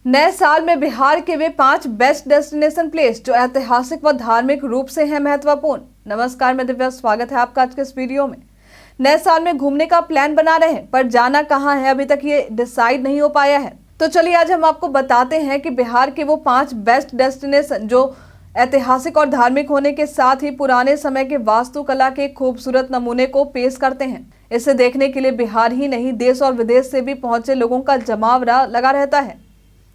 नए साल में बिहार के वे 5 बेस्ट डेस्टिनेशन प्लेस जो ऐतिहासिक व धार्मिक रूप से हैं महत्वपूर्ण। नमस्कार, मैं दिव्या, स्वागत है आपका आज के इस वीडियो में। नए साल में घूमने का प्लान बना रहे हैं पर जाना कहाँ है अभी तक ये डिसाइड नहीं हो पाया है। तो चलिए आज हम आपको बताते हैं कि बिहार के वो 5 बेस्ट डेस्टिनेशन जो ऐतिहासिक और धार्मिक होने के साथ ही पुराने समय के वास्तुकला के खूबसूरत नमूने को पेश करते हैं। इसे देखने के लिए बिहार ही नहीं देश और विदेश से भी पहुंचे लोगों का जमावड़ा लगा रहता है।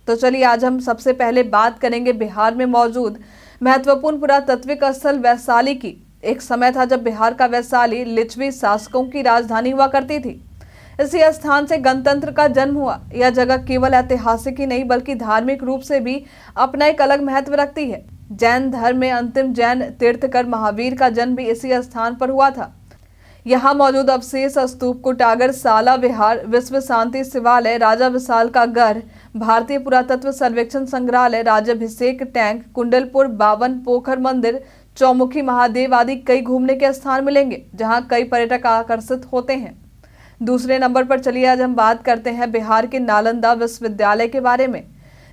तो चलिए आज हम सबसे पहले बात करेंगे बिहार में मौजूद महत्वपूर्ण पुरातात्विक स्थल वैशाली की। एक समय था जब बिहार का वैशाली लिच्छवी शासकों की राजधानी हुआ करती थी। इसी स्थान से गणतंत्र का जन्म हुआ। यह जगह केवल ऐतिहासिक ही नहीं बल्कि धार्मिक रूप से भी अपना एक अलग महत्व रखती है। जैन धर्म में अंतिम जैन तीर्थकर महावीर का जन्म भी इसी स्थान पर हुआ था। यहाँ मौजूद अवशेष स्तूप, कुटागर, साला विहार, विश्व शांति शिवालय, राजा विशाल का गढ़, भारतीय पुरातत्व सर्वेक्षण संग्रहालय, राज्याभिषेक टैंक, कुंडलपुर, बावन पोखर मंदिर, चौमुखी महादेव आदि कई घूमने के स्थान मिलेंगे जहाँ कई पर्यटक आकर्षित होते हैं। दूसरे नंबर पर चलिए आज हम बात करते हैं बिहार के नालंदा विश्वविद्यालय के बारे में,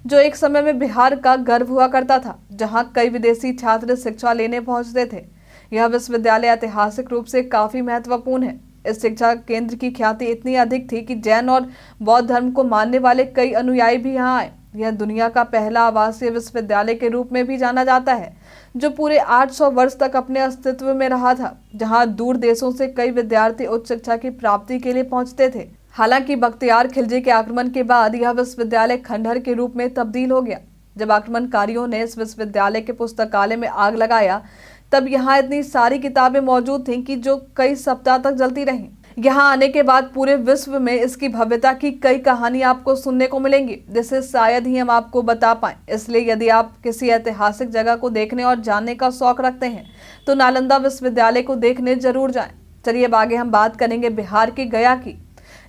जो एक समय में बिहार का गर्व हुआ करता था, जहाँ कई विदेशी छात्र शिक्षा लेने पहुंचते थे। यह विश्वविद्यालय ऐतिहासिक रूप से काफी महत्वपूर्ण है। इस शिक्षा केंद्र की ख्याति इतनी अधिक थी कि जैन और बौद्ध धर्म को मानने वाले कई अनुयायी भी यहाँ आए। यह दुनिया का पहला आवासीय विश्वविद्यालय के रूप में भी जाना जाता है, जो पूरे 800 वर्ष तक अपने अस्तित्व में रहा था, जहाँ दूर देशों से कई विद्यार्थी उच्च शिक्षा की प्राप्ति के लिए पहुंचते थे। हालांकि बख्तियार खिलजी के आक्रमण के बाद यह विश्वविद्यालय खंडहर के रूप में तब्दील हो गया। जब आक्रमणकारियों ने इस विश्वविद्यालय के पुस्तकालय में आग लगाया तब यहाँ इतनी सारी किताबें मौजूद थीं कि जो कई सप्ताह तक जलती रहीं। यहाँ आने के बाद पूरे विश्व में इसकी भव्यता की कई कहानी आपको सुनने को मिलेंगी, जिसे शायद ही हम आपको बता पाएं। इसलिए यदि आप किसी ऐतिहासिक जगह को देखने और जानने का शौक रखते हैं तो नालंदा विश्वविद्यालय को देखने जरूर जाएं। चलिए अब आगे हम बात करेंगे बिहार की गया की,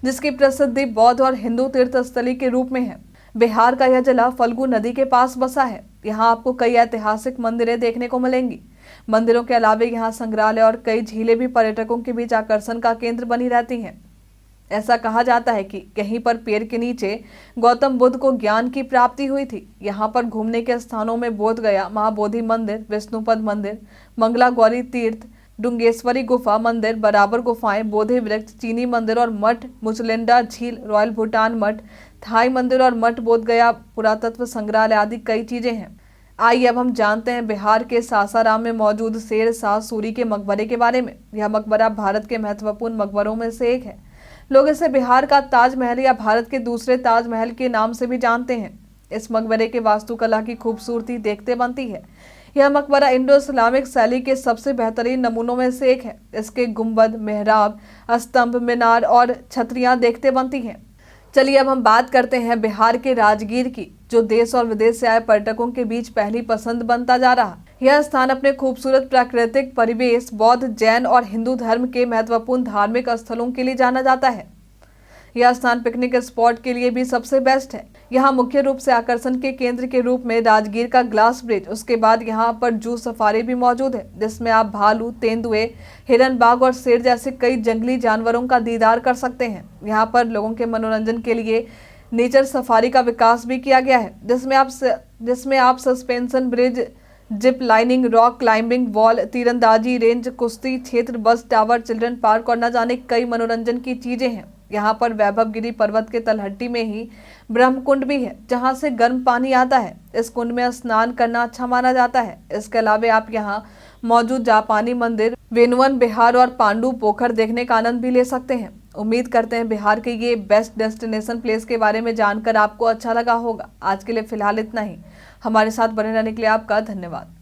जिसकी प्रसिद्धि बौद्ध और हिंदू तीर्थस्थली के रूप में है। बिहार का यह जिला फल्गु नदी के पास बसा है। यहाँ आपको कई ऐतिहासिक मंदिरें देखने को मिलेंगी। मंदिरों के अलावा यहाँ संग्रहालय और कई झीलें भी पर्यटकों के बीच आकर्षण का केंद्र बनी रहती हैं। ऐसा कहा जाता है कि यहीं पर पेड़ के नीचे गौतम बुद्ध को ज्ञान की प्राप्ति हुई थी। यहाँ पर घूमने के स्थानों में बोध गया महाबोधि मंदिर, विष्णुपद मंदिर, मंगला गौरी तीर्थ, डुंगेश्वरी गुफा मंदिर, बराबर गुफाएं, बोधि वृक्ष, चीनी मंदिर और मठ, मुचलिंडा झील, रॉयल भूटान मठ, थाई मंदिर और मठ, बोध गया पुरातत्व संग्रहालय आदि कई चीजें हैं। आइए अब हम जानते हैं बिहार के सासाराम में मौजूद शेर शाह सूरी के मकबरे के बारे में। यह मकबरा भारत के महत्वपूर्ण मकबरों में से एक है। लोग इसे बिहार का ताजमहल या भारत के दूसरे ताजमहल के नाम से भी जानते हैं। इस मकबरे के वास्तुकला की खूबसूरती देखते बनती है। यह मकबरा इंडो इस्लामिक शैली के सबसे बेहतरीन नमूनों में से एक है। इसके गुंबद, मेहराब, स्तंभ, मीनार और छतरियां देखते बनती हैं। चलिए अब हम बात करते हैं बिहार के राजगीर की, जो देश और विदेश से आए पर्यटकों के बीच पहली पसंद बनता जा रहा। यह स्थान अपने खूबसूरत प्राकृतिक परिवेश, बौद्ध, जैन और हिंदू धर्म के महत्वपूर्ण धार्मिक स्थलों के लिए जाना जाता है। यह स्थान पिकनिक स्पॉट के लिए भी सबसे बेस्ट है। यहाँ मुख्य रूप से आकर्षण के केंद्र के रूप में राजगीर का ग्लास ब्रिज, उसके बाद यहाँ पर जू सफारी भी मौजूद है, जिसमें आप भालू, तेंदुए, हिरन, बाघ और शेर जैसे कई जंगली जानवरों का दीदार कर सकते हैं। यहाँ पर लोगों के मनोरंजन के लिए नेचर सफारी का विकास भी किया गया है, जिसमें आप suspension bridge, zip lining, rock climbing, wall, तीरंदाजी रेंज, कुश्ती क्षेत्र, बस टावर, चिल्ड्रन पार्क और न जाने कई मनोरंजन की चीजें हैं। यहाँ पर वैभवगिरी पर्वत के तलहटी में ही ब्रह्म कुंड भी है, जहाँ से गर्म पानी आता है। इस कुंड में स्नान करना अच्छा माना जाता है। इसके अलावा आप यहाँ मौजूद जापानी मंदिर, वेनुवन विहार और पांडु पोखर देखने का आनंद भी ले सकते हैं। उम्मीद करते हैं बिहार के ये बेस्ट डेस्टिनेशन प्लेस के बारे में जानकर आपको अच्छा लगा होगा। आज के लिए फिलहाल इतना ही। हमारे साथ बने रहने के लिए आपका धन्यवाद।